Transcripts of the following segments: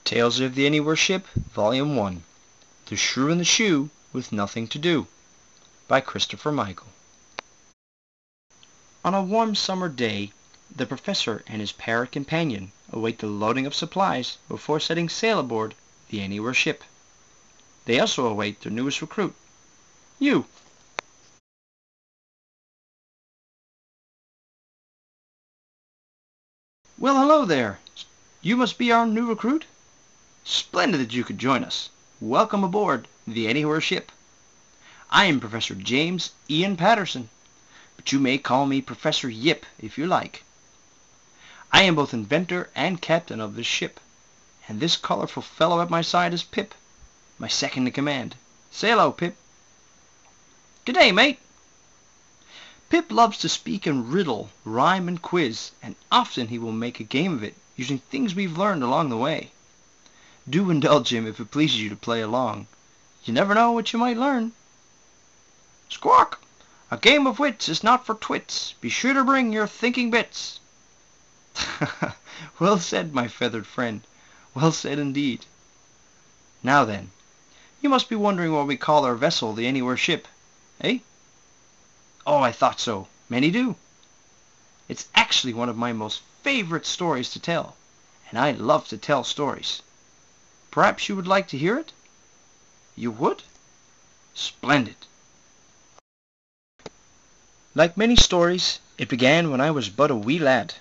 Tales of the Anywhere Ship, Volume 1. The Shrew and the Shoe with Nothing to Do, by Kristopher Michael. On a warm summer day, the professor and his parrot companion await the loading of supplies before setting sail aboard the Anywhere Ship. They also await their newest recruit, you. Well, hello there. You must be our new recruit? Splendid that you could join us. Welcome aboard the Anywhere Ship. I am Professor James Ian Patterson, but you may call me Professor Yip if you like. I am both inventor and captain of this ship, and this colorful fellow at my side is Pip, my second in command. Say hello, Pip. G'day, mate. Pip loves to speak in riddle, rhyme, and quiz, and often he will make a game of it using things we've learned along the way. Do indulge him if it pleases you to play along. You never know what you might learn. Squawk! A game of wits is not for twits. Be sure to bring your thinking bits. Well said, my feathered friend. Well said indeed. Now then, you must be wondering why we call our vessel the Anywhere Ship, eh? Oh, I thought so. Many do. It's actually one of my most favorite stories to tell, and I love to tell stories. Perhaps you would like to hear it? You would? Splendid. Like many stories, it began when I was but a wee lad.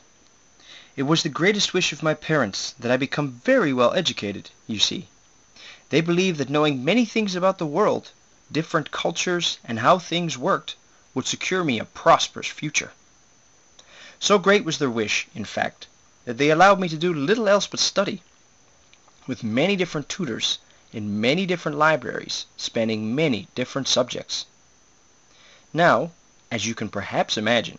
It was the greatest wish of my parents that I become very well educated, you see. They believed that knowing many things about the world, different cultures, and how things worked would secure me a prosperous future. So great was their wish, in fact, that they allowed me to do little else but study, with many different tutors in many different libraries, spanning many different subjects. Now, as you can perhaps imagine,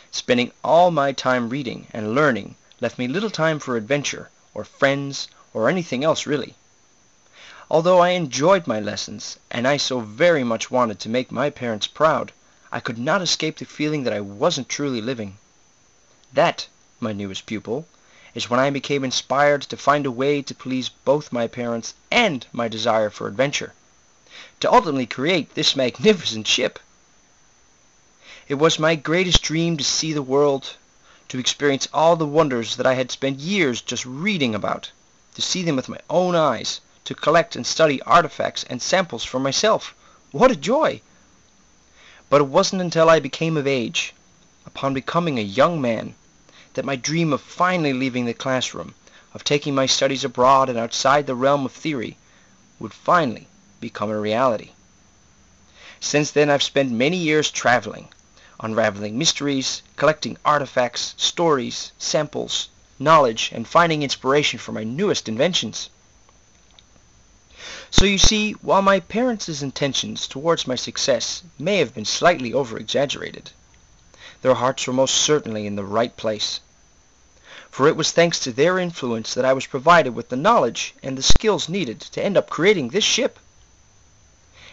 spending all my time reading and learning left me little time for adventure, or friends, or anything else really. Although I enjoyed my lessons, and I so very much wanted to make my parents proud, I could not escape the feeling that I wasn't truly living. That, my newest pupil, is when I became inspired to find a way to please both my parents and my desire for adventure, to ultimately create this magnificent ship. It was my greatest dream to see the world, to experience all the wonders that I had spent years just reading about, to see them with my own eyes, to collect and study artifacts and samples for myself. What a joy! But it wasn't until I became of age, upon becoming a young man, that my dream of finally leaving the classroom, of taking my studies abroad and outside the realm of theory, would finally become a reality. Since then I've spent many years traveling, unraveling mysteries, collecting artifacts, stories, samples, knowledge, and finding inspiration for my newest inventions. So you see, while my parents' intentions towards my success may have been slightly over-exaggerated, their hearts were most certainly in the right place. For it was thanks to their influence that I was provided with the knowledge and the skills needed to end up creating this ship.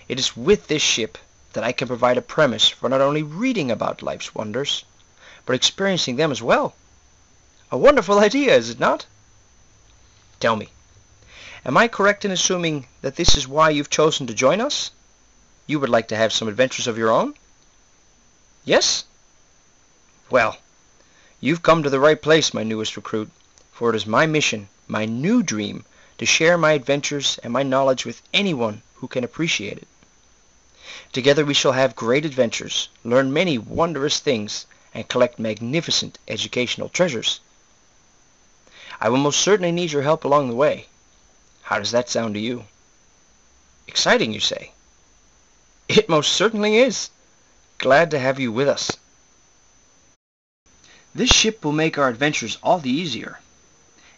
It is with this ship that I can provide a premise for not only reading about life's wonders, but experiencing them as well. A wonderful idea, is it not? Tell me, am I correct in assuming that this is why you've chosen to join us? You would like to have some adventures of your own? Yes? Well, you've come to the right place, my newest recruit, for it is my mission, my new dream, to share my adventures and my knowledge with anyone who can appreciate it. Together we shall have great adventures, learn many wondrous things, and collect magnificent educational treasures. I will most certainly need your help along the way. How does that sound to you? Exciting, you say? It most certainly is. Glad to have you with us. This ship will make our adventures all the easier.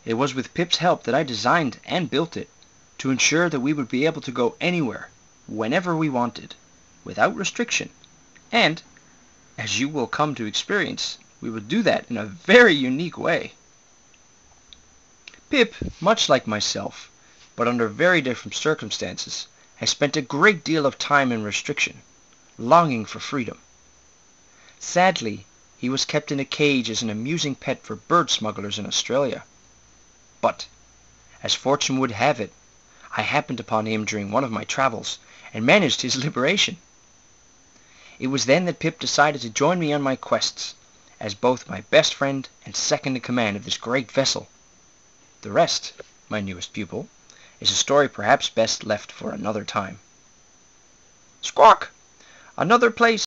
It was with Pip's help that I designed and built it, to ensure that we would be able to go anywhere, whenever we wanted, without restriction, and, as you will come to experience, we will do that in a very unique way. Pip, much like myself, but under very different circumstances, has spent a great deal of time in restriction, longing for freedom. Sadly, he was kept in a cage as an amusing pet for bird smugglers in Australia. But, As fortune would have it, I happened upon him during one of my travels, and managed his liberation. It was then that Pip decided to join me on my quests, as both my best friend and second in command of this great vessel. The rest, my newest pupil, is a story perhaps best left for another time. Squawk! Another place!